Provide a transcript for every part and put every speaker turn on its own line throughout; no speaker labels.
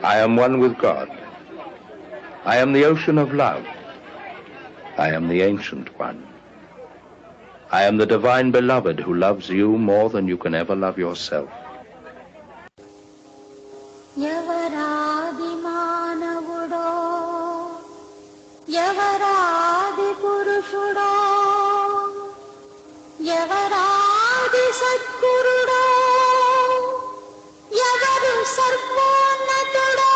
I am one with God. I am the ocean of love. I am the ancient one. I am the divine beloved who loves you more than you can ever love yourself.
ఎవరాది మానవుడో ఎవరాది పురుషుడో ఎవరాది సద్గురుడో ఎవరు సర్వోన్నతుడో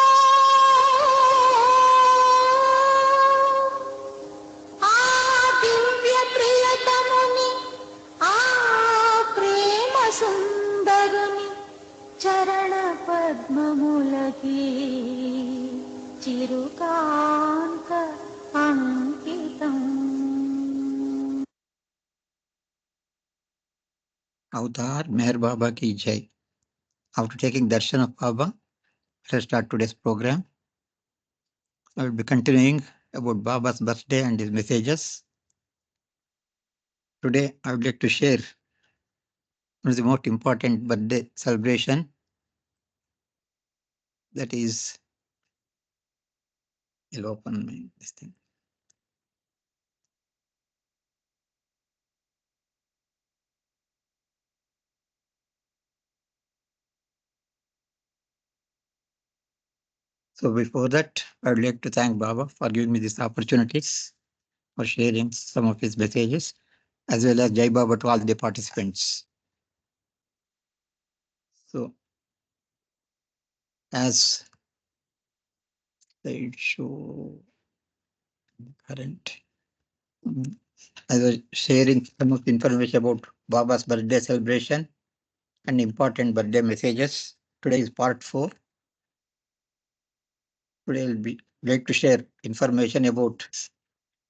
ఆ దివ్య ప్రియతముని ఆ ప్రేమ సుందరుని చరణ పద్మములకి చిరుకాంత అంకితం.
Avtar Meher Baba ki jai. After taking darshan of Baba, let's start today's program. I will be continuing about Baba's birthday and his messages. Today, I would like to share one of the most important birthday celebration. That is, I'll open this thing. So before that, I would like to thank Baba for giving me these opportunities for sharing some of his messages, as well as Jai Baba to all the participants. So, as they show current, I was sharing some of the information about Baba's birthday celebration and important birthday messages. Today is part 4. Today I'll be like to share information about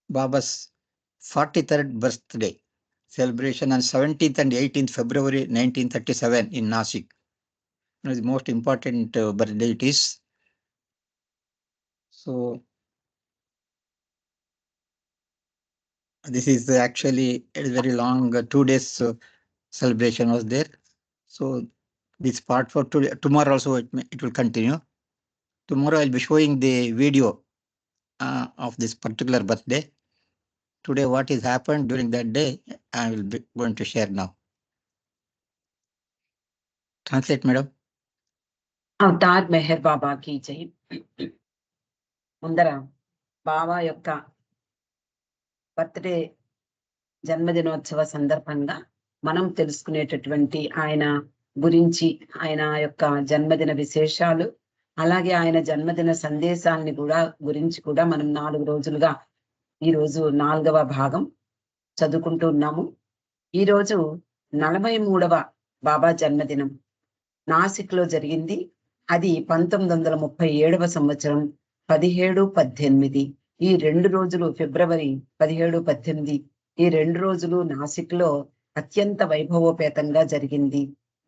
Baba's 43rd birthday celebration on 17th and 18th February 1937 in Nashik. One of the most important birthday it is. So this is actually a very long 2 days celebration was there. So this part for today, tomorrow also it will continue. Tomorrow I'll be showing the video of this particular birthday. Today what has happened during that day, I will be going to share now. Translate, madam.
Avatar Meher బాబాకి జై. ముందర బాబా యొక్క birthday జన్మదినోత్సవ సందర్భంగా మనం తెలుసుకునేటటువంటి ఆయన గురించి, ఆయన యొక్క జన్మదిన విశేషాలు, అలాగే ఆయన జన్మదిన సందేశాలని గురించి కూడా మనం 4 రోజులుగా ఈరోజు 4వ భాగం చదువుకుంటూ ఉన్నాము. ఈరోజు 43వ బాబా జన్మదినం నాసిక్ లో జరిగింది. అది 1937వ సంవత్సరం 17-18 ఈ 2 రోజులు, ఫిబ్రవరి 17-18 ఈ 2 రోజులు నాసిక్ లో అత్యంత వైభవోపేతంగా జరిగింది.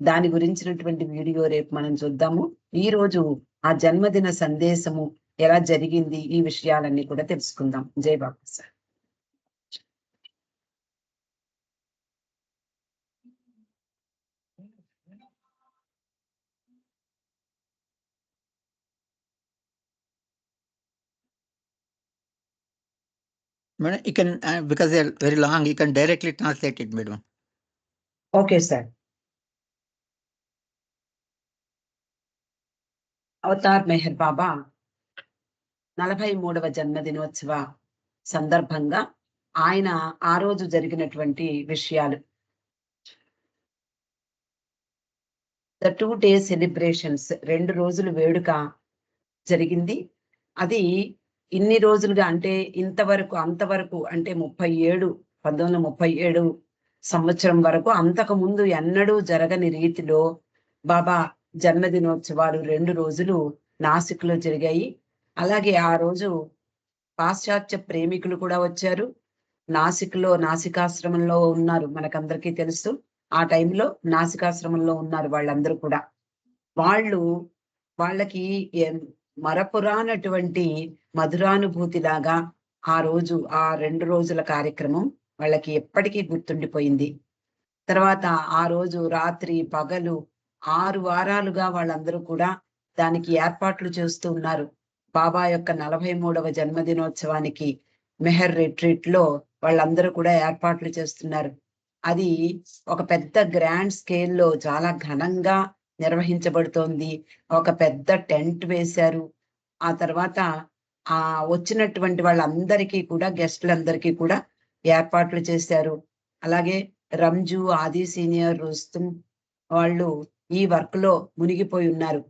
దాని గురించినటువంటి వీడియో రేపు మనం చూద్దాము. ఈ రోజు ఆ జన్మదిన సందేశము ఎలా జరిగింది, ఈ విషయాలన్నీ కూడా తెలుసుకుందాం. జై బాబా sir.
Madam, you can, because they are very long, you can directly translate it, madam.
Okay sir. Avatar Meher Baba 43వ జన్మదినోత్సవ సందర్భంగా ఆయన ఆ రోజు జరిగినటువంటి విషయాలు. ద 2 days సెలబ్రేషన్స్, 2 రోజులు వేడుక జరిగింది. అది ఇన్ని రోజులుగా అంటే ఇంతవరకు అంతవరకు అంటే 1937 సంవత్సరం వరకు అంతకు ముందు ఎన్నడూ జరగని రీతిలో బాబా జన్మదినోత్సవాలు 2 రోజులు నాసిక్ లో జరిగాయి. అలాగే ఆ రోజు పాశ్చాత్య ప్రేమికులు కూడా వచ్చారు. నాసిక్ లో నాసికాశ్రమంలో ఉన్నారు, మనకందరికీ తెలుసు. ఆ టైంలో నాసికాశ్రమంలో ఉన్నారు వాళ్ళందరూ కూడా. వాళ్ళకి మరపురానటువంటి మధురానుభూతి లాగా ఆ రోజు, ఆ 2 రోజుల కార్యక్రమం వాళ్ళకి ఎప్పటికీ గుర్తుండిపోయింది. తర్వాత ఆ రోజు రాత్రి పగలు 6 వారాలుగా వాళ్ళందరూ కూడా దానికి ఏర్పాట్లు చేస్తూ ఉన్నారు. బాబా యొక్క 43వ జన్మదినోత్సవానికి మెహర్ రిట్రీట్ లో వాళ్ళందరూ కూడా ఏర్పాట్లు చేస్తున్నారు. అది ఒక పెద్ద గ్రాండ్ స్కేల్లో చాలా ఘనంగా నిర్వహించబడుతోంది. ఒక పెద్ద టెంట్ వేశారు. ఆ తర్వాత వచ్చినటువంటి వాళ్ళందరికీ కూడా గెస్టులందరికీ కూడా ఏర్పాట్లు చేశారు. అలాగే రంజు, ఆది సీనియర్, రుస్తుం వాళ్ళు ఈ వర్క్ లో మునిగిపోయి ఉన్నారు.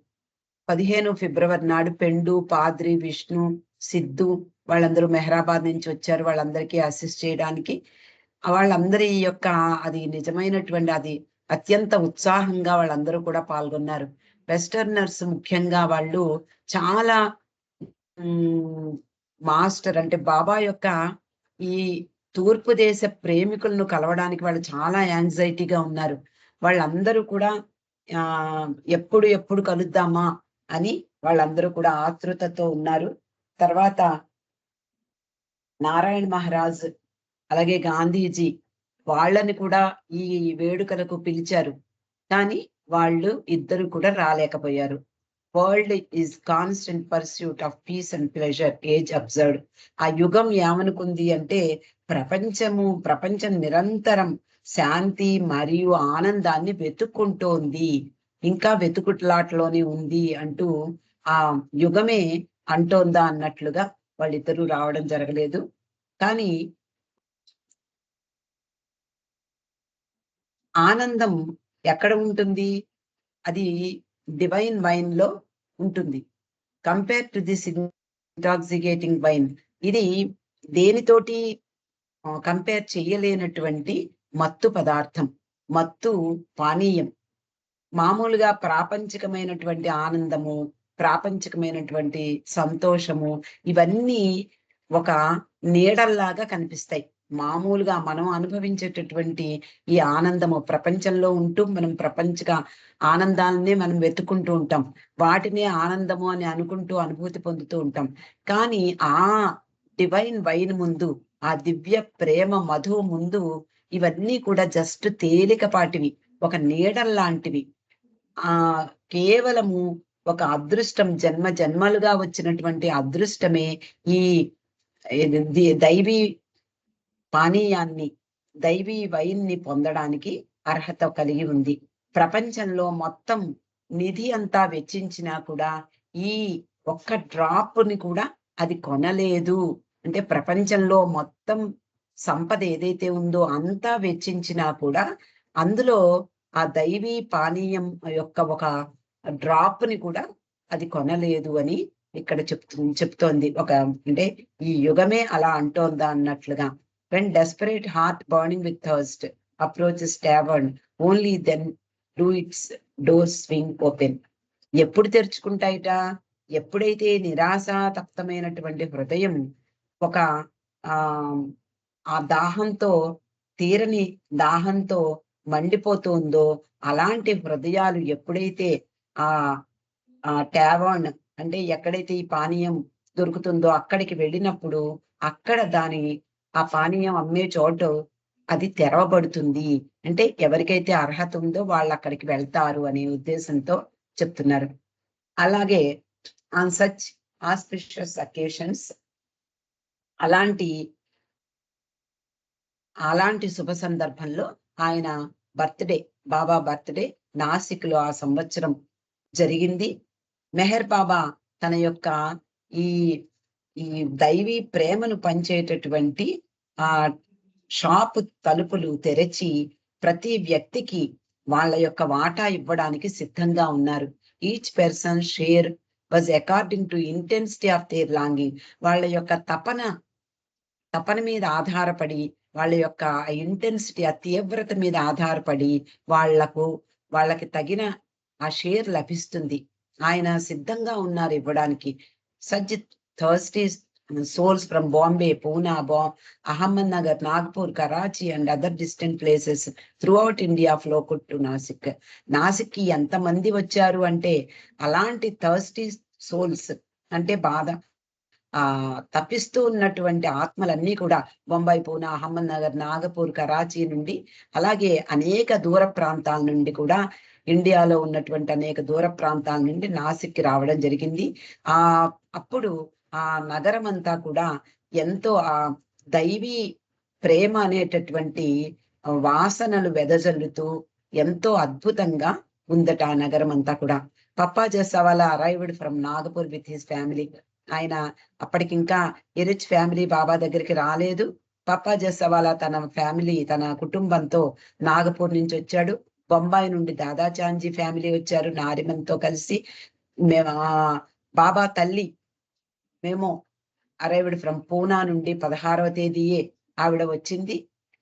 15 ఫిబ్రవరి నాడు పెండు, పాద్రి, విష్ణు, సిద్ధు వాళ్ళందరూ మెహరాబాద్ నుంచి వచ్చారు. వాళ్ళందరికీ అసిస్ట్ చేయడానికి. వాళ్ళందరి యొక్క అది నిజమైనటువంటి అది అత్యంత ఉత్సాహంగా వాళ్ళందరూ కూడా పాల్గొన్నారు. వెస్టర్నర్స్ ముఖ్యంగా వాళ్ళు చాలా మాస్టర్ అంటే బాబా యొక్క ఈ తూర్పు దేశ ప్రేమికులను కలవడానికి వాళ్ళు చాలా యాంగ్జైటీగా ఉన్నారు. వాళ్ళందరూ కూడా ఎప్పుడు ఎప్పుడు కలుద్దామా అని వాళ్ళందరూ కూడా ఆతృతతో ఉన్నారు. తర్వాత నారాయణ మహారాజ్ అలాగే గాంధీజీ వాళ్ళని కూడా ఈ వేడుకలకు పిలిచారు. కానీ వాళ్ళు ఇద్దరు కూడా రాలేకపోయారు. World is constant pursuit of peace and pleasure, age observed. ఆ యుగం ఏమనుకుంది అంటే ప్రపంచం నిరంతరం శాంతి మరియు ఆనందాన్ని వెతుక్కుంటోంది, ఇంకా వెతుకుట్లాట్లోనే ఉంది అంటూ ఆ యుగమే అంటోందా అన్నట్లుగా వాళ్ళిద్దరూ రావడం జరగలేదు. కానీ ఆనందం ఎక్కడ ఉంటుంది? అది డివైన్ వైన్ లో ఉంటుంది. Compare to this intoxicating wine, ఇది దేనితోటి కంపేర్ చేయలేనటువంటి మత్తు పదార్థం, మత్తు పానీయం. మామూలుగా ప్రాపంచికమైనటువంటి ఆనందము, ప్రాపంచికమైనటువంటి సంతోషము ఇవన్నీ ఒక నీడల్లాగా కనిపిస్తాయి. మామూలుగా మనం అనుభవించేటటువంటి ఈ ఆనందము ప్రపంచంలో ఉంటూ మనం ప్రపంచక ఆనందాలనే మనం వెతుకుంటూ ఉంటాం. వాటినే ఆనందము అని అనుకుంటూ అనుభూతి పొందుతూ ఉంటాం. కానీ ఆ డివైన్ వైన్ ముందు, ఆ దివ్య ప్రేమ మధువు ముందు ఇవన్నీ కూడా జస్ట్ తేలికపాటివి, ఒక నీడల్లాంటివి. కేవలము ఒక అదృష్టం, జన్మ జన్మలుగా వచ్చినటువంటి అదృష్టమే ఈ దైవీ పానీయాన్ని, దైవీ వైన్ని పొందడానికి అర్హత కలిగి ఉంది. ప్రపంచంలో మొత్తం నిధి అంతా వెచ్చించినా కూడా ఈ ఒక్క డ్రాప్ ని కూడా అది కొనలేదు. అంటే ప్రపంచంలో మొత్తం సంపద ఏదైతే ఉందో అంతా వెచ్చించినా కూడా అందులో ఆ దైవీ పానీయం యొక్క ఒక డ్రాప్ ని కూడా అది కొనలేదు అని ఇక్కడ చెప్తోంది. ఒక అంటే ఈ యుగమే అలా అంటోందా అన్నట్లుగా. When desperate heart burning with thirst approaches tavern, only then do its doors swing open. ఎప్పుడు తెరుచుకుంటాయిట? ఎప్పుడైతే నిరాశ తప్తమైనటువంటి హృదయం ఒక ఆ దాహంతో, తీరని దాహంతో మండిపోతుందో, అలాంటి హృదయాలు ఎప్పుడైతే ఆ టావర్న్ అంటే ఎక్కడైతే ఈ పానీయం దొరుకుతుందో అక్కడికి వెళ్ళినప్పుడు అక్కడ ఆ పానీయం అమ్మే చోటు అది తెరవబడుతుంది. అంటే ఎవరికైతే అర్హత ఉందో వాళ్ళు అక్కడికి వెళ్తారు అనే ఉద్దేశంతో చెప్తున్నారు. అలాగే ఆన్ సచ్ ఆస్పిషియస్ అకేషన్స్, అలాంటి శుభ సందర్భంలో ఆయన బర్త్డే, బాబా బర్త్డే నాసిక్ లో ఆ సంవత్సరం జరిగింది. మెహర్ బాబా తన యొక్క ఈ దైవీ ప్రేమను పంచేటటువంటి ఆ షాప్ తలుపులు తెరచి ప్రతి వ్యక్తికి వాళ్ళ యొక్క వాటా ఇవ్వడానికి సిద్ధంగా ఉన్నారు. Each person share was according to intensity of their longing. వాళ్ళ యొక్క తపన మీద ఆధారపడి, వాళ్ళ యొక్క ఇంటెన్సిటీ, ఆ తీవ్రత మీద ఆధారపడి వాళ్ళకి తగిన ఆ షేర్ లభిస్తుంది. ఆయన సిద్ధంగా ఉన్నారు ఇవ్వడానికి. Sajith thirsty souls from Bombay, Pune, Ahmednagar, Nagpur, Karachi and other distant places throughout India flowed to Nasik. Nasik కి ఎంత మంది వచ్చారు అంటే అలాంటి థర్స్టీ సోల్స్ అంటే బాధ తప్పిస్తూ ఉన్నటువంటి ఆత్మలన్నీ కూడా బొంబాయి, పూనా, అహ్మద్నగర్, నాగపూర్, కరాచీ నుండి అలాగే అనేక దూర ప్రాంతాల నుండి కూడా ఇండియాలో ఉన్నటువంటి అనేక దూర ప్రాంతాల నుండి నాసిక్కి రావడం జరిగింది. అప్పుడు ఆ నగరం అంతా కూడా ఎంతో ఆ దైవీ ప్రేమ అనేటటువంటి వాసనలు వెదజల్లుతూ ఎంతో అద్భుతంగా ఉందట ఆ నగరం అంతా కూడా. Pappa Jessawala arrived from Nagpur with his family. ఆయన అప్పటికి ఇంకా ఎరిచ్ ఫ్యామిలీ బాబా దగ్గరికి రాలేదు. పప్పా జసావాలా తన ఫ్యామిలీ, తన కుటుంబంతో నాగపూర్ నుంచి వచ్చాడు. బొంబాయి నుండి దాదాచాంజీ ఫ్యామిలీ వచ్చారు నారిమన్తో కలిసి. మేము బాబా తల్లి మేము అరైవ్డ్ ఫ్రమ్ పూనా నుండి 16వ తేదీయే ఆవిడ వచ్చింది.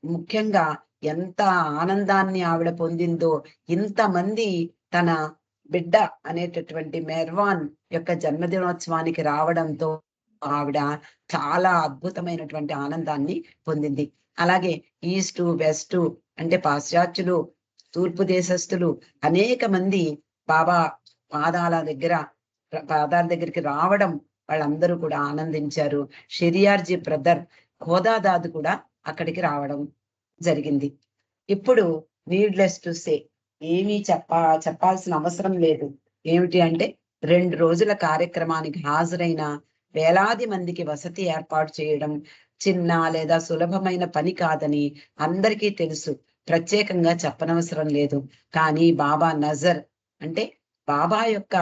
ముఖ్యంగా ఎంత ఆనందాన్ని ఆవిడ పొందిందో, ఇంతమంది తన బిడ్డ అనేటటువంటి మెర్వాన్ యొక్క జన్మదినోత్సవానికి రావడంతో ఆవిడ చాలా అద్భుతమైనటువంటి ఆనందాన్ని పొందింది. అలాగే ఈస్ట్ వెస్ట్ అంటే పాశ్చాత్యులు, తూర్పు దేశస్థులు అనేక మంది బాబా పాదాల దగ్గరికి రావడం వాళ్ళందరూ కూడా ఆనందించారు. షెరియార్జీ బ్రదర్ ఖోదాదాదు కూడా అక్కడికి రావడం జరిగింది. ఇప్పుడు నీడ్లెస్ టు సే, ఏమీ చెప్పాల్సిన అవసరం లేదు. ఏమిటి అంటే 2 రోజుల కార్యక్రమానికి హాజరైన వేలాది మందికి వసతి ఏర్పాటు చేయడం చిన్న లేదా సులభమైన పని కాదని అందరికీ తెలుసు. ప్రత్యేకంగా చెప్పనవసరం లేదు. కానీ బాబా నజర్ అంటే బాబా యొక్క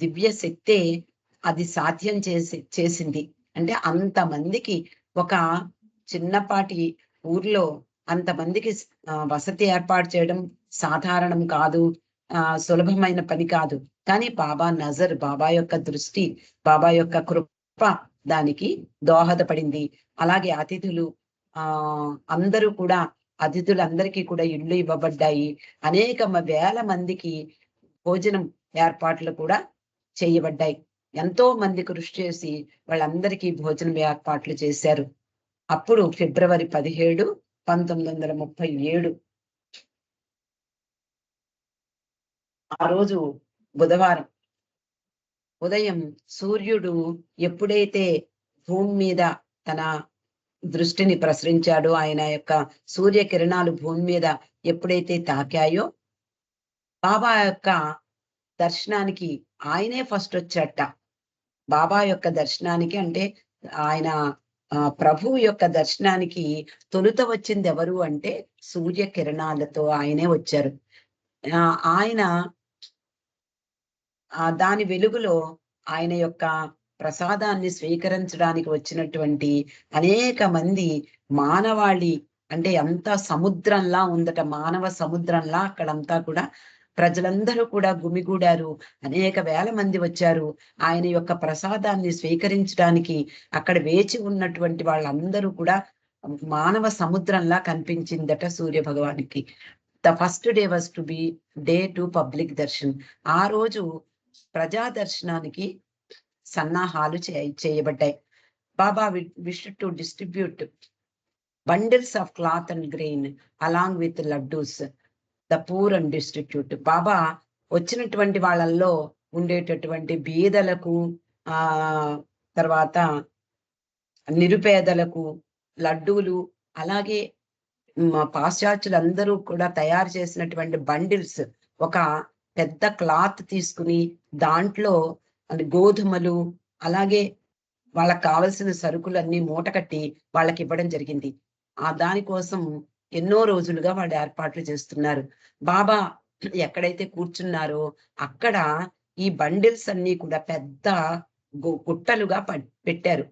దివ్య శక్తే అది సాధ్యం చేసింది. అంటే అంతమందికి, ఒక చిన్నపాటి ఊర్లో అంతమందికి వసతి ఏర్పాటు చేయడం సాధారణం కాదు, సులభమైన పని కాదు. కానీ బాబా నజర్, బాబా యొక్క దృష్టి, బాబా యొక్క కృప దానికి దోహదపడింది. అలాగే అతిథులు అందరూ కూడా, అతిథులందరికీ కూడా ఇళ్ళు ఇవ్వబడ్డాయి. అనేక వేల మందికి భోజనం ఏర్పాట్లు కూడా చేయబడ్డాయి. ఎంతో మంది కృషి చేసి వాళ్ళందరికీ భోజనం ఏర్పాట్లు చేశారు. అప్పుడు ఫిబ్రవరి 17, 1937 ఆ రోజు బుధవారం ఉదయం సూర్యుడు ఎప్పుడైతే భూమి మీద తన దృష్టిని ప్రసరించాడో, ఆయన యొక్క సూర్యకిరణాలు భూమి మీద ఎప్పుడైతే తాకాయో, బాబా యొక్క దర్శనానికి ఆయనే ఫస్ట్ వచ్చాట. బాబా యొక్క దర్శనానికి అంటే ఆయన ప్రభువు యొక్క దర్శనానికి తొలుత వచ్చింది ఎవరు అంటే సూర్యకిరణాలతో ఆయనే వచ్చారు. ఆయన దాని వెలుగులో ఆయన యొక్క ప్రసాదాన్ని స్వీకరించడానికి వచ్చినటువంటి అనేక మంది మానవాళి, అంటే ఎంత సముద్రంలా ఉందట, మానవ సముద్రంలా అక్కడంతా కూడా ప్రజలందరూ కూడా గుమిగూడారు. అనేక వేల మంది వచ్చారు ఆయన యొక్క ప్రసాదాన్ని స్వీకరించడానికి. అక్కడ వేచి ఉన్నటువంటి వాళ్ళందరూ కూడా మానవ సముద్రంలా కనిపించిందట సూర్య భగవానికి. The first day was to be day to public darshan. ఆ రోజు ప్రజా దర్శనానికి సన్నాహాలు చేయబడ్డాయి. Baba wish to distribute bundles of cloth and grain along with laddoos the poor and distribute. Baba వచ్చినటువంటి వాళ్ళల్లో ఉండేటటువంటి బీదలకు, తర్వాత నిరుపేదలకు లడ్డూలు, అలాగే పాశ్చాత్యులందరూ కూడా తయారు చేసినటువంటి బండిల్స్, ఒక పెద్ద క్లాత్ తీసుకుని దాంట్లో గోధుమలు, అలాగే వాళ్ళకి కావలసిన సరుకులన్నీ మూట కట్టి వాళ్ళకి ఇవ్వడం జరిగింది. దానికోసం ఎన్నో రోజులుగా వాళ్ళు ఏర్పాట్లు చేస్తున్నారు. బాబా ఎక్కడైతే కూర్చున్నారో అక్కడ ఈ బండిల్స్ అన్ని కూడా పెద్ద గుట్టలుగా పెట్టారు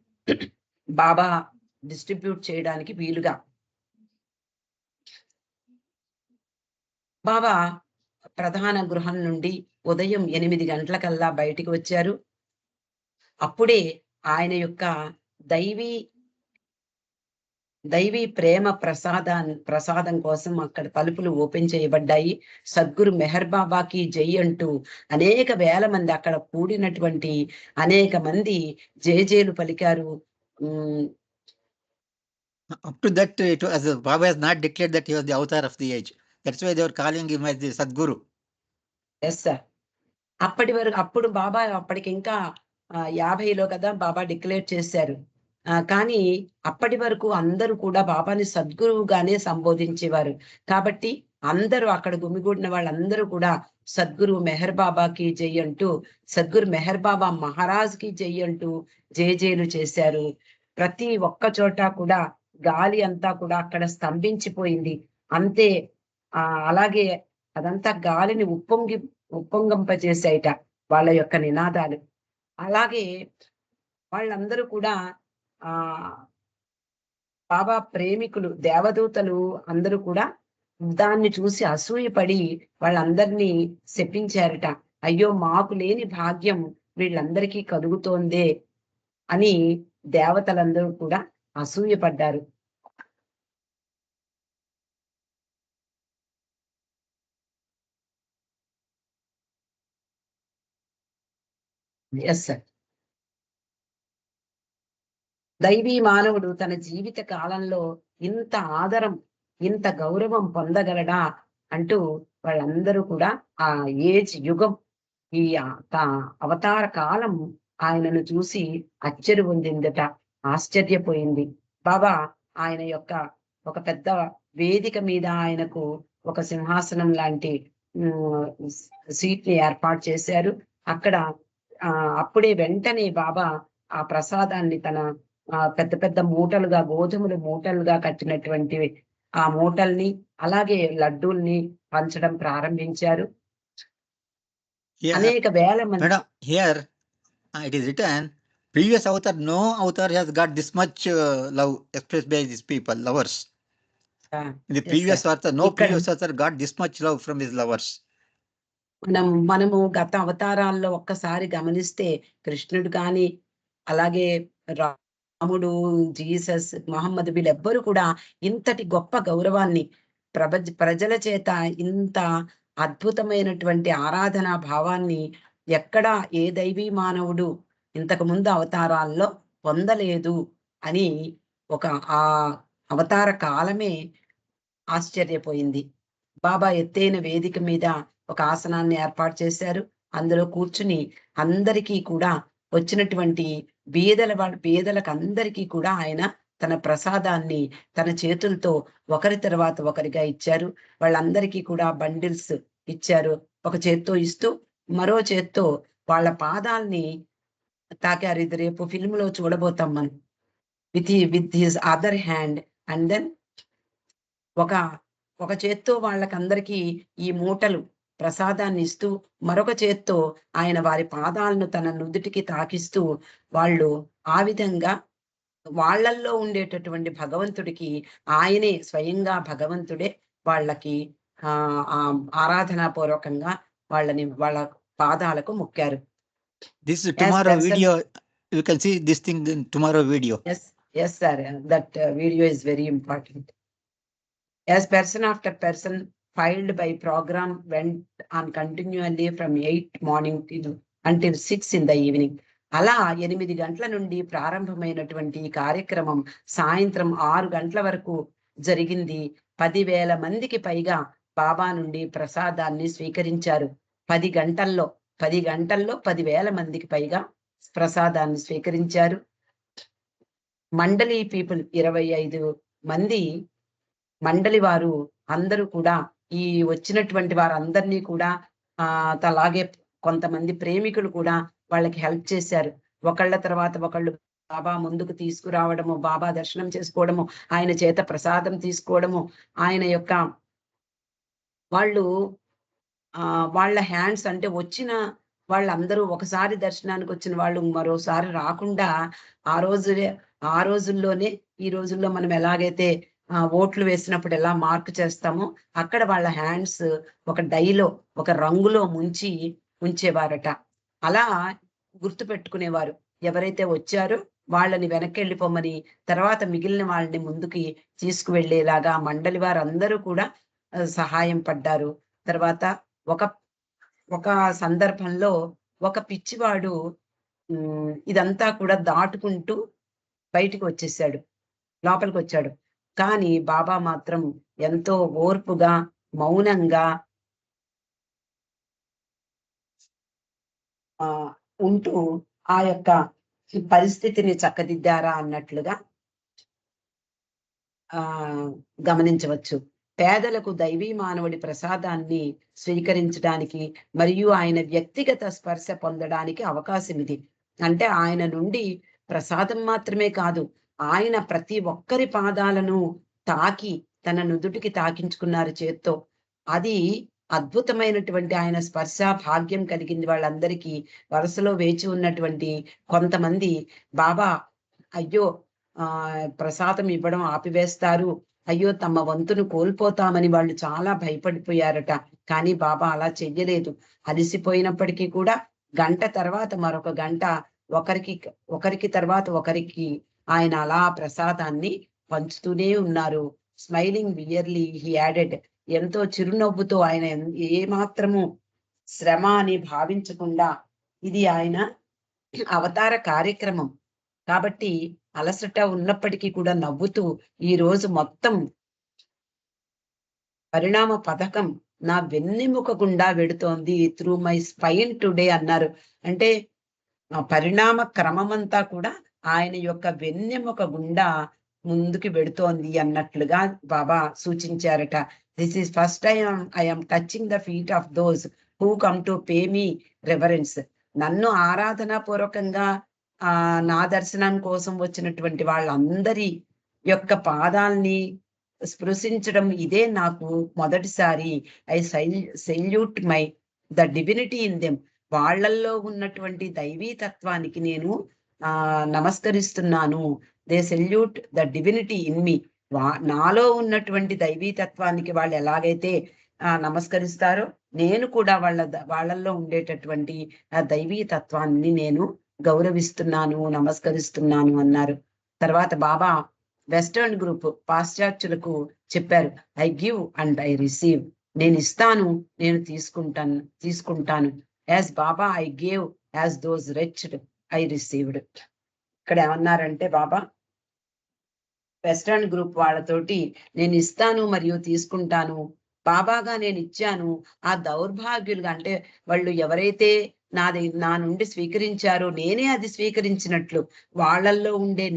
బాబా డిస్ట్రిబ్యూట్ చేయడానికి వీలుగా. బాబా ప్రధాన గృహం నుండి ఉదయం 8 గంటలకల్లా బయటికి వచ్చారు. అప్పుడే ఆయన యొక్క దైవీ ప్రేమ ప్రసాదం కోసం అక్కడ తలుపులు ఓపెన్ చేయబడ్డాయి. సద్గురు మెహర్ బాబాకి జై అంటూ అనేక వేల మంది, అక్కడ కూడినటువంటి అనేక మంది జేజేలు పలికారు.
Up to that, Baba has not declared that he was the avatar of the age. That's why they were calling him as the Sadguru.
Yes sir. అప్పుడు బాబా అప్పటికి ఇంకా 50లో కదా బాబా డిక్లేర్ చేశారు. కానీ అప్పటి వరకు అందరూ కూడా బాబాని సద్గురువుగానే సంబోధించేవారు. కాబట్టి అందరూ అక్కడ గుమిగూడిన వాళ్ళందరూ కూడా సద్గురు మెహర్ బాబాకి జై అంటూ, సద్గురు మెహర్ బాబా మహారాజ్ కి జై అంటూ జేజేలు చేశారు. ప్రతి ఒక్క చోట కూడా గాలి అంతా కూడా అక్కడ స్తంభించిపోయింది. అంతే అలాగే అదంతా గాలిని ఉప్పొంగింపజేసాయిట వాళ్ళ యొక్క నినాదాలు. అలాగే వాళ్ళందరూ కూడా ఆ బాబా ప్రేమికులు, దేవదూతలు అందరూ కూడా దాన్ని చూసి అసూయపడి వాళ్ళందరినీ శపించారట. అయ్యో మాకు లేని భాగ్యం వీళ్ళందరికీ కలుగుతోందే అని దేవతలందరూ కూడా అసూయపడ్డారు. Yes sir. దైవీ మానవుడు తన జీవిత కాలంలో ఇంత ఆదరం, ఇంత గౌరవం పొందగలడా అంటూ వాళ్ళందరూ కూడా ఆ యుగం, ఈ అవతార కాలం ఆయనను చూసి అచ్చరు పొందిందట, ఆశ్చర్యపోయింది. బాబా ఆయన యొక్క ఒక పెద్ద వేదిక మీద ఆయనకు ఒక సింహాసనం లాంటి సీట్ ని ఏర్పాటు చేశారు. అక్కడ అప్పుడే వెంటనే బాబా ఆ ప్రసాదాన్ని తన పెద్ద పెద్ద మూటలుగా, గోధుమలు మూటలుగా కట్టినటువంటి ఆ మూటల్ని, అలాగే లడ్డూల్ని పంచడం ప్రారంభించారు. అనేక వేల మంది.
Madam, here it is written, previous avatar, no avatar has got this much love expressed by these people, lovers. In the previous avatar, no previous avatar got this much love from his lovers.
మనము గత అవతారాల్లో ఒక్కసారి గమనిస్తే కృష్ణుడు కానీ, అలాగే రాముడు, Jesus, Mohammed వీళ్ళెవ్వరూ కూడా ఇంతటి గొప్ప గౌరవాన్ని ప్రజల చేత ఇంత అద్భుతమైనటువంటి ఆరాధనా భావాన్ని ఎక్కడా ఏ దైవీ మానవుడు ఇంతకు ముందు అవతారాల్లో పొందలేదు అని ఒక ఆ అవతార కాలమే ఆశ్చర్యపోయింది. బాబా ఎత్తైన వేదిక మీద ఒక ఆసనాన్ని ఏర్పాటు చేశారు. అందులో కూర్చుని అందరికీ కూడా వచ్చినటువంటి బీదలకు అందరికీ కూడా ఆయన తన ప్రసాదాన్ని తన చేతులతో ఒకరి తర్వాత ఒకరిగా ఇచ్చారు. వాళ్ళందరికీ కూడా బండిల్స్ ఇచ్చారు. ఒక చేత్తో ఇస్తూ మరో చేత్తో వాళ్ళ పాదాల్ని తాకారు. ఇది రేపు ఫిల్మ్ లో చూడబోతాం మనం. With his other hand and then ఒక చేత్తో వాళ్ళకందరికీ ఈ మూటలు ప్రసాదాన్ని ఇస్తూ, మరొక చేత్తో ఆయన వారి పాదాలను తన నుదుటికి తాకిస్తూ, వాళ్ళు ఆ విధంగా వాళ్ళల్లో ఉండేటటువంటి భగవంతుడికి ఆయనే స్వయంగా భగవంతుడే వాళ్ళకి ఆరాధనా పూర్వకంగా వాళ్ళ పాదాలకు మొక్కారు.
This is tomorrow video. You can see this thing in tomorrow video.
Yes sir, that video is very important. As person after person filed by program went on continually from 8 morning until 6 in the evening. అలా 8 గంటల నుండి ప్రారంభమైనటువంటి కార్యక్రమం సాయంత్రం 6 గంటల వరకు జరిగింది. 10,000 మందికి పైగా బాబా నుండి ప్రసాదాన్ని స్వీకరించారు. 10 గంటల్లో 10,000 మందికి పైగా ప్రసాదాన్ని స్వీకరించారు. మండలి పీపుల్ 25 మంది మండలి వారు అందరూ కూడా ఈ వచ్చినటువంటి వారందరినీ కూడా అలాగే కొంతమంది ప్రేమికులు కూడా వాళ్ళకి హెల్ప్ చేశారు. ఒకళ్ళ తర్వాత ఒకళ్ళు బాబా ముందుకు తీసుకురావడము, బాబా దర్శనం చేసుకోవడము, ఆయన చేత ప్రసాదం తీసుకోవడము, ఆయన యొక్క వాళ్ళ హ్యాండ్స్ అంటే వచ్చిన వాళ్ళందరూ ఒకసారి దర్శనానికి వచ్చిన వాళ్ళు మరోసారి రాకుండా ఆ రోజుల్లోనే, ఈ రోజుల్లో మనం ఎలాగైతే ఓట్లు వేసినప్పుడు ఎలా మార్క్ చేస్తామో అక్కడ వాళ్ళ హ్యాండ్స్ ఒక డైలో, ఒక రంగులో ముంచి ఉంచేవారట. అలా గుర్తు పెట్టుకునేవారు. ఎవరైతే వచ్చారో వాళ్ళని వెనక్కి వెళ్ళిపోమని, తర్వాత మిగిలిన వాళ్ళని ముందుకి తీసుకువెళ్ళేలాగా మండలి వారందరూ కూడా సహాయం పడ్డారు. తర్వాత ఒక సందర్భంలో ఒక పిచ్చివాడు ఇదంతా కూడా దాటుకుంటూ బయటికి వచ్చేసాడు, లోపలికి వచ్చాడు. కానీ బాబా మాత్రం ఎంతో ఓర్పుగా, మౌనంగా ఉంటూ ఆ యొక్క పరిస్థితిని చక్కదిద్దారా అన్నట్లుగా గమనించవచ్చు. పేదలకు దైవీ మానవుడి ప్రసాదాన్ని స్వీకరించడానికి మరియు ఆయన వ్యక్తిగత స్పర్శ పొందడానికి అవకాశం ఇది. అంటే ఆయన నుండి ప్రసాదం మాత్రమే కాదు, ఆయన ప్రతి ఒక్కరి పాదాలను తాకి తన నుదుటికి తాకించుకున్నారు చేత్తో. అది అద్భుతమైనటువంటి ఆయన స్పర్శ భాగ్యం కలిగింది వాళ్ళందరికీ. వరుసలో వేచి ఉన్నటువంటి కొంతమంది బాబా అయ్యో ప్రసాదం ఇవ్వడం ఆపివేస్తారు, అయ్యో తమ వంతును కోల్పోతామని వాళ్ళు చాలా భయపడిపోయారట. కానీ బాబా అలా చెయ్యలేదు. అలసిపోయినప్పటికీ కూడా గంట తర్వాత మరొక గంట ఒకరికి తర్వాత ఒకరికి ఆయన అలా ప్రసాదాన్ని పంచుతూనే ఉన్నారు. Smiling wearily he added. ఎంతో చిరునవ్వుతో ఆయన ఏ మాత్రము శ్రమ అని భావించకుండా, ఇది ఆయన అవతార కార్యక్రమం కాబట్టి అలసట ఉన్నప్పటికీ కూడా నవ్వుతూ ఈ రోజు మొత్తం పరిణామ పథకం నా వెన్నెముక గుండా వెడుతోంది, త్రూ మై స్పైన్ టుడే అన్నారు. అంటే పరిణామ క్రమమంతా కూడా ఆయన యొక్క వెన్నెముక గుండా ముందుకు వెడుతోంది అన్నట్లుగా బాబా సూచించారట. This is first time I am touching the feet of those who come to pay me reverence. నన్ను ఆరాధనా పూర్వకంగా నా దర్శనం కోసం వచ్చినటువంటి వాళ్ళందరి యొక్క పాదాల్ని స్పృశించడం ఇదే నాకు మొదటిసారి. I salute the divinity in them. వాళ్ళల్లో ఉన్నటువంటి దైవీ తత్వానికి నేను నమస్కరిస్తున్నాను. They salute the divinity in me. నాలో ఉన్నటువంటి దైవీ తత్వానికి వాళ్ళు ఎలాగైతే నమస్కరిస్తారో నేను కూడా వాళ్ళల్లో ఉండేటటువంటి ఆ దైవీ తత్వాన్ని నేను గౌరవిస్తున్నాను, నమస్కరిస్తున్నాను అన్నారు. తర్వాత బాబా వెస్టర్న్ గ్రూప్ పాశ్చాత్యులకు చెప్పారు, I give and I receive. నేను ఇస్తాను, నేను తీసుకుంటాను. As Baba I gave, as those రిచ్డ్ I received. ఇక్కడ ఏమన్నారంటే బాబా వెస్టర్న్ గ్రూప్ వాళ్ళతోటి నేను ఇస్తాను మరియు తీసుకుంటాను. బాబాగా నేను ఇచ్చాను, ఆ దౌర్భాగ్యులుగా అంటే వాళ్ళు ఎవరైతే నా నుండి స్వీకరించారో నేనే అది స్వీకరించినట్లు, వాళ్ళల్లో ఉండే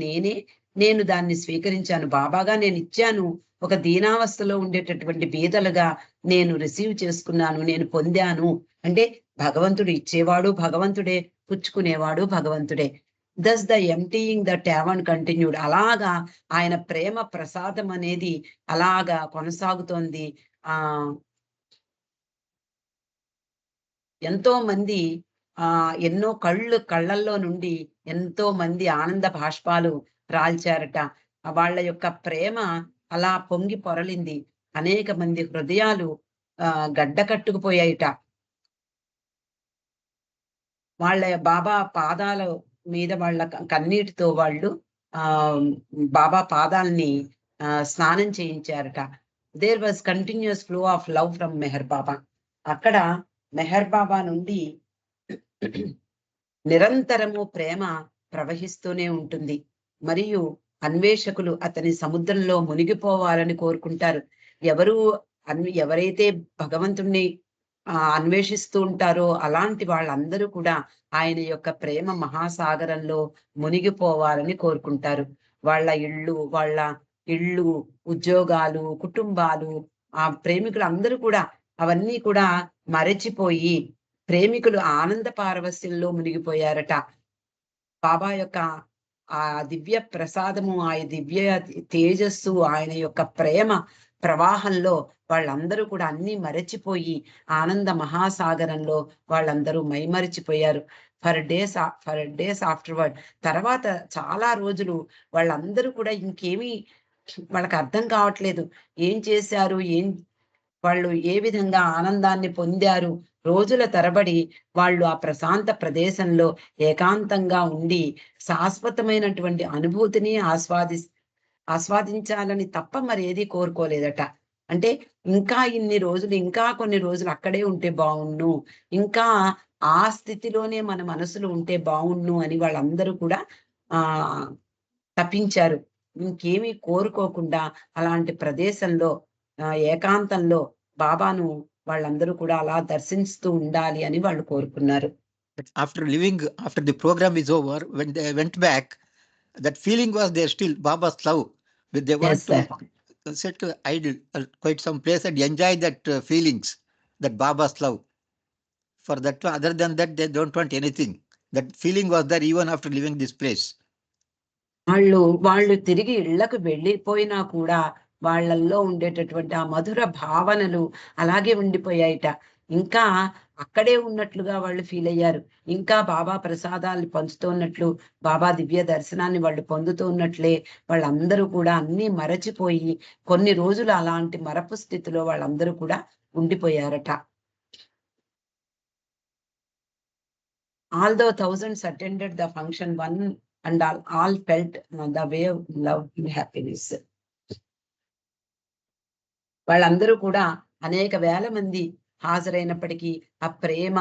నేను దాన్ని స్వీకరించాను. బాబాగా నేను ఇచ్చాను, ఒక దీనావస్థలో ఉండేటటువంటి బీదలుగా నేను రిసీవ్ చేసుకున్నాను, నేను పొందాను. అంటే భగవంతుడు ఇచ్చేవాడు భగవంతుడే, పుచ్చుకునేవాడు భగవంతుడే. దస్ ద ఎంటీయింగ్ ద ట్యావన్ కంటిన్యూడ్. అలాగా ఆయన ప్రేమ ప్రసాదం అనేది అలాగా కొనసాగుతోంది. ఎంతో మంది ఎన్నో కళ్ళల్లో నుండి ఎంతో మంది ఆనంద భాష్పాలు రాల్చారట. వాళ్ళ యొక్క ప్రేమ అలా పొంగి పొరలింది. అనేక మంది హృదయాలు గడ్డ కట్టుకుపోయాయిట. వాళ్ళ బాబా పాదాల మీద వాళ్ళ కన్నీటితో వాళ్ళు బాబా పాదాలని స్నానం చేయించారట. There was continuous flow of love from Meher Baba. అక్కడ మెహర్ బాబా నుండి నిరంతరము ప్రేమ ప్రవహిస్తూనే ఉంటుంది. మరియు అన్వేషకులు అతని సముద్రంలో మునిగిపోవాలని కోరుకుంటారు. ఎవరైతే భగవంతుణ్ణి అన్వేషిస్తూ ఉంటారో అలాంటి వాళ్ళందరూ కూడా ఆయన యొక్క ప్రేమ మహాసాగరంలో మునిగిపోవాలని కోరుకుంటారు. వాళ్ళ ఇళ్ళు, ఉద్యోగాలు, కుటుంబాలు, ఆ ప్రేమికులు అందరూ కూడా అవన్నీ కూడా మరచిపోయి ప్రేమికులు ఆనంద పారవస్యంలో మునిగిపోయారట. బాబా యొక్క ఆ దివ్య ప్రసాదము, ఆ దివ్య తేజస్సు, ఆయన యొక్క ప్రేమ ప్రవాహంలో వాళ్ళందరూ కూడా అన్ని మరచిపోయి ఆనంద మహాసాగరంలో వాళ్ళందరూ మైమరిచిపోయారు. For days afterward. తర్వాత చాలా రోజులు వాళ్ళందరూ కూడా ఇంకేమీ వాళ్ళకి అర్థం కావట్లేదు. ఏం చేశారు, వాళ్ళు ఏ విధంగా ఆనందాన్ని పొందారు. రోజుల తరబడి వాళ్ళు ఆ ప్రశాంత ప్రదేశంలో ఏకాంతంగా ఉండి శాశ్వతమైనటువంటి అనుభూతిని ఆస్వాదించాలని తప్ప మరి ఏది కోరుకోలేదట. అంటే ఇంకా ఇన్ని రోజులు, ఇంకా కొన్ని రోజులు అక్కడే ఉంటే బాగుండు, ఇంకా ఆ స్థితిలోనే మన మనసులు ఉంటే బాగుండు అని వాళ్ళందరూ కూడా తప్పించారు. ఇంకేమీ కోరుకోకుండా అలాంటి ప్రదేశంలో ఏకాంతంలో బాబాను వాళ్ళందరూ కూడా అలా దర్శిస్తూ ఉండాలి అని వాళ్ళు కోరుకున్నారు.
After the program is over, when they went back, that feeling was there still, Baba's love. They want to settle idle, quite some place and enjoy that feelings, that Baba's love. For that, other than that, they don't want anything. That feeling was there even after leaving this place.
వాళ్ళు తిరిగి ఇళ్లకు వెళ్ళిపోయినా కూడా వాళ్ళల్లో ఉండేటటువంటి ఆ మధుర భావనలు అలాగే ఉండిపోయాయిట. ఇంకా అక్కడే ఉన్నట్లుగా వాళ్ళు ఫీల్ అయ్యారు. ఇంకా బాబా ప్రసాదాలు పంచుతున్నట్లు, బాబా దివ్య దర్శనాన్ని వాళ్ళు పొందుతూ ఉన్నట్లే వాళ్ళందరూ కూడా అన్ని మరచిపోయి కొన్ని రోజులు అలాంటి మరపు స్థితిలో వాళ్ళందరూ కూడా ఉండిపోయారట. Although thousands attended the function, one and all felt the wave of love and happiness. వాళ్ళందరూ కూడా అనేక వేల మంది హాజరైనప్పటికీ ఆ ప్రేమ,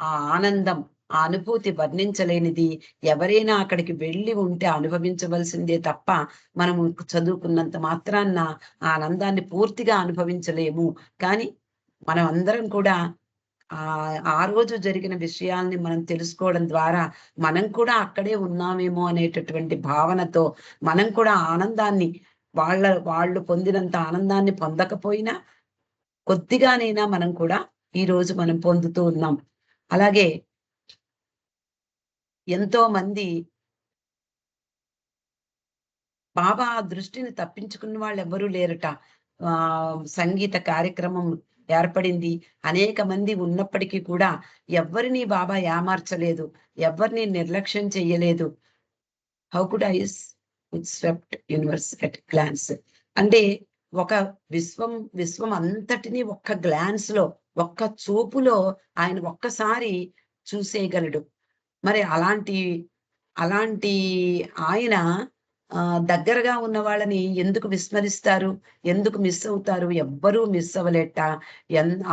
ఆ ఆనందం, ఆ అనుభూతి వర్ణించలేనిది. ఎవరైనా అక్కడికి వెళ్ళి ఉంటే అనుభవించవలసిందే తప్ప మనము చదువుకున్నంత మాత్రాన్న ఆ ఆనందాన్ని పూర్తిగా అనుభవించలేము. కానీ మనం అందరం కూడా ఆ రోజు జరిగిన విషయాల్ని మనం తెలుసుకోవడం ద్వారా మనం కూడా అక్కడే ఉన్నామేమో అనేటటువంటి భావనతో మనం కూడా ఆనందాన్ని వాళ్ళు పొందినంత ఆనందాన్ని పొందకపోయినా కొద్దిగానైనా మనం కూడా ఈ రోజు మనం పొందుతూ ఉన్నాం. అలాగే ఎంతో మంది బాబా దృష్టిని తప్పించుకున్న వాళ్ళు ఎవ్వరూ లేరట. సంగీత కార్యక్రమం ఏర్పడింది. అనేక మంది ఉన్నప్పటికీ కూడా ఎవ్వరిని బాబా ఏమార్చలేదు, ఎవరిని నిర్లక్ష్యం చెయ్యలేదు. How could I swept universe at glance అంటే ఒక విశ్వం అంతటిని ఒక్క గ్లాన్స్ లో, ఒక్క చూపులో ఆయన ఒక్కసారి చూసేయగలడు. మరి అలాంటి ఆయన దగ్గరగా ఉన్న వాళ్ళని ఎందుకు విస్మరిస్తారు, ఎందుకు మిస్ అవుతారు? ఎవ్వరూ మిస్ అవ్వలేట.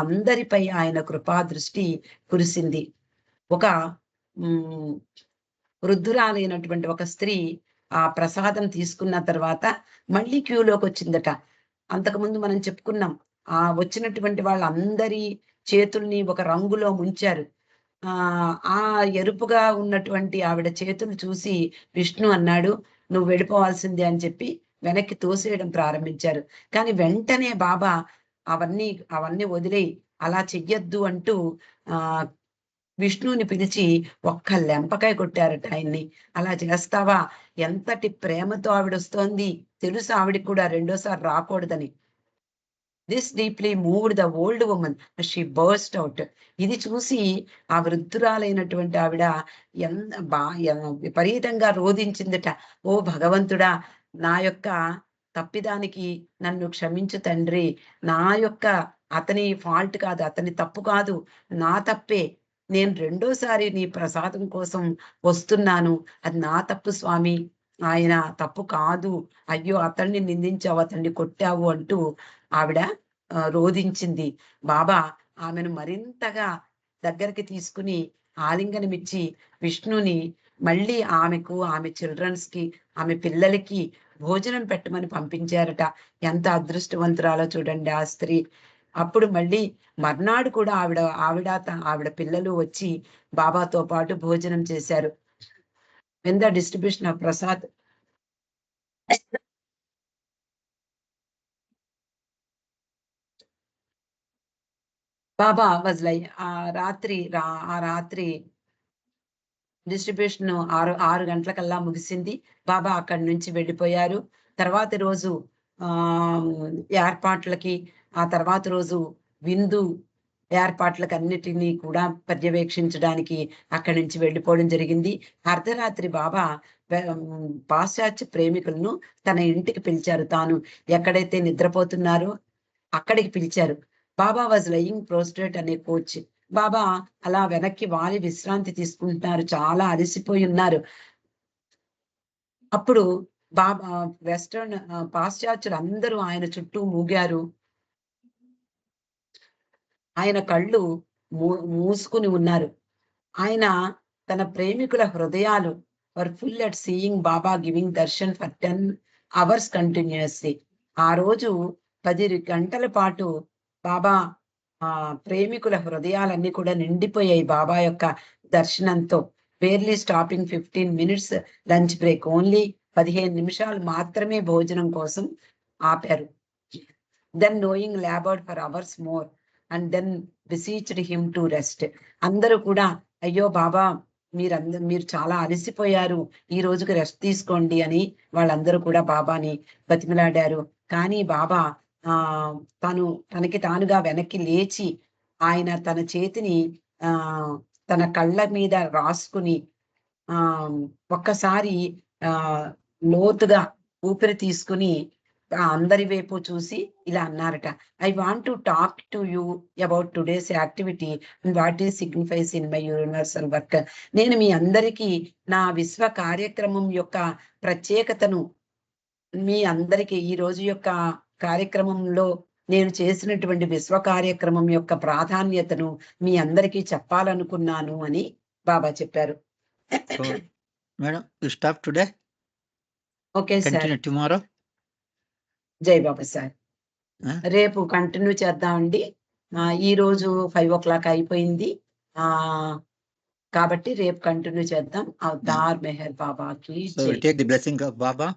అందరిపై ఆయన కృపా దృష్టి కురిసింది. ఒక వృద్ధురాలైనటువంటి ఒక స్త్రీ ఆ ప్రసాదం తీసుకున్న తర్వాత మళ్ళీ క్యూలోకి వచ్చిందట. అంతకుముందు మనం చెప్పుకున్నాం, వచ్చినటువంటి వాళ్ళందరి చేతుల్ని ఒక రంగులో ముంచారు. ఆ ఎరుపుగా ఉన్నటువంటి ఆవిడ చేతులు చూసి విష్ణు అన్నాడు, నువ్వు వెళ్ళిపోవాల్సిందే అని చెప్పి వెనక్కి తోసేయడం ప్రారంభించారు. కానీ వెంటనే బాబా అవన్నీ వదిలేయి, అలా చెయ్యొద్దు అంటూ విష్ణువుని పిలిచి ఒక్క లెంపకాయ కొట్టారట ఆయన్ని. అలా చేస్తావా? ఎంతటి ప్రేమతో ఆవిడ వస్తోంది తెలుసు ఆవిడికి కూడా రెండోసారి రాకూడదని. This deeply moved the old woman as she burst out. ఇది చూసి ఆ వృద్ధురాలైనటువంటి ఆవిడ విపరీతంగా రోధించిందట. ఓ భగవంతుడా, నా యొక్క తప్పిదానికి నన్ను క్షమించు తండ్రి. నా యొక్క అతని ఫాల్ట్ కాదు, అతని తప్పు కాదు, నా తప్పే. నేను రెండోసారి నీ ప్రసాదం కోసం వస్తున్నాను, అది నా తప్పు స్వామి, ఆయన తప్పు కాదు. అయ్యో, అతన్ని నిందించావు, అతన్ని కొట్టావు అంటూ ఆవిడ రోధించింది. బాబా ఆమెను మరింతగా దగ్గరికి తీసుకుని ఆలింగనమిచ్చి విష్ణుని మళ్ళీ ఆమెకు, ఆమె చిల్డ్రన్స్ కి, ఆమె పిల్లలకి భోజనం పెట్టమని పంపించారట. ఎంత అదృష్టవంతురాలో చూడండి ఆ స్త్రీ. అప్పుడు మళ్ళీ మర్నాడు కూడా ఆవిడ పిల్లలు వచ్చి బాబాతో పాటు భోజనం చేశారు. When the distribution of prasad Baba was like ఆ రాత్రి డిస్ట్రిబ్యూషన్ 6 గంటలకల్లా ముగిసింది. బాబా అక్కడి నుంచి వెళ్ళిపోయారు. తర్వాత రోజు ఏర్పాట్లకి, ఆ తర్వాత రోజు విందు ఏర్పాట్లకు అన్నిటినీ కూడా పర్యవేక్షించడానికి అక్కడి నుంచి వెళ్ళిపోవడం జరిగింది. అర్ధరాత్రి బాబా పాశ్చాత్య ప్రేమికులను తన ఇంటికి పిలిచారు. తాను ఎక్కడైతే నిద్రపోతున్నారో అక్కడికి పిలిచారు. బాబా వాజ్ లయింగ్ ప్రోస్ట్రేట్ అనే కోచ్. బాబా అలా వెనక్కి వాలి విశ్రాంతి తీసుకుంటున్నారు, చాలా అలసిపోయి ఉన్నారు. అప్పుడు బాబా వెస్టర్న్ పాశ్చాత్యులు అందరూ ఆయన చుట్టూ మూగారు. ఆయన కళ్ళు మూసుకుని ఉన్నారు. ఆయన తన ప్రేమికుల హృదయాలు were full at seeing Baba giving darshan for 10 hours continuously. ఆ రోజు 10 గంటల పాటు బాబా ప్రేమికుల హృదయాలన్నీ కూడా నిండిపోయాయి బాబా యొక్క దర్శనంతో. Barely stopping 15 minutes lunch break, only 15 నిమిషాలు మాత్రమే భోజనం కోసం ఆపారు. then knowing labored for hours more and then beseeched him to rest. అందరూ కూడా అయ్యో బాబా మీరు చాలా అలసిపోయారు, ఈ రోజుకి రెస్ట్ తీసుకోండి అని వాళ్ళందరూ కూడా బాబాని బతిమిలాడారు. కానీ బాబా తనకి తానుగా వెనక్కి లేచి ఆయన తన చేతిని తన కళ్ళ మీద రాసుకుని ఒక్కసారి లోతుగా ఊపిరి తీసుకుని అందరి వైపు చూసి ఇలా అన్నారట, I want to talk to you about today's activity and what is signifies in my universal work. నేను మీ అందరికీ నా విశ్వ కార్యక్రమం యొక్క ప్రత్యేకతను, మీ అందరికీ ఈ రోజు యొక్క కార్యక్రమంలో నేను చేసినటువంటి విశ్వ కార్యక్రమం యొక్క ప్రాధాన్యతను మీ అందరికీ చెప్పాలనుకున్నాను అని బాబా చెప్పారు.
Madam, you stop today.
Okay sir.
Continue tomorrow.
జై బాబా సార్. రేపు కంటిన్యూ చేద్దామండి. ఈ రోజు 5 o'clock అయిపోయింది కాబట్టి రేపు కంటిన్యూ చేద్దాం. అవతార్ మెహర్ బాబాకి
take the blessing of Baba.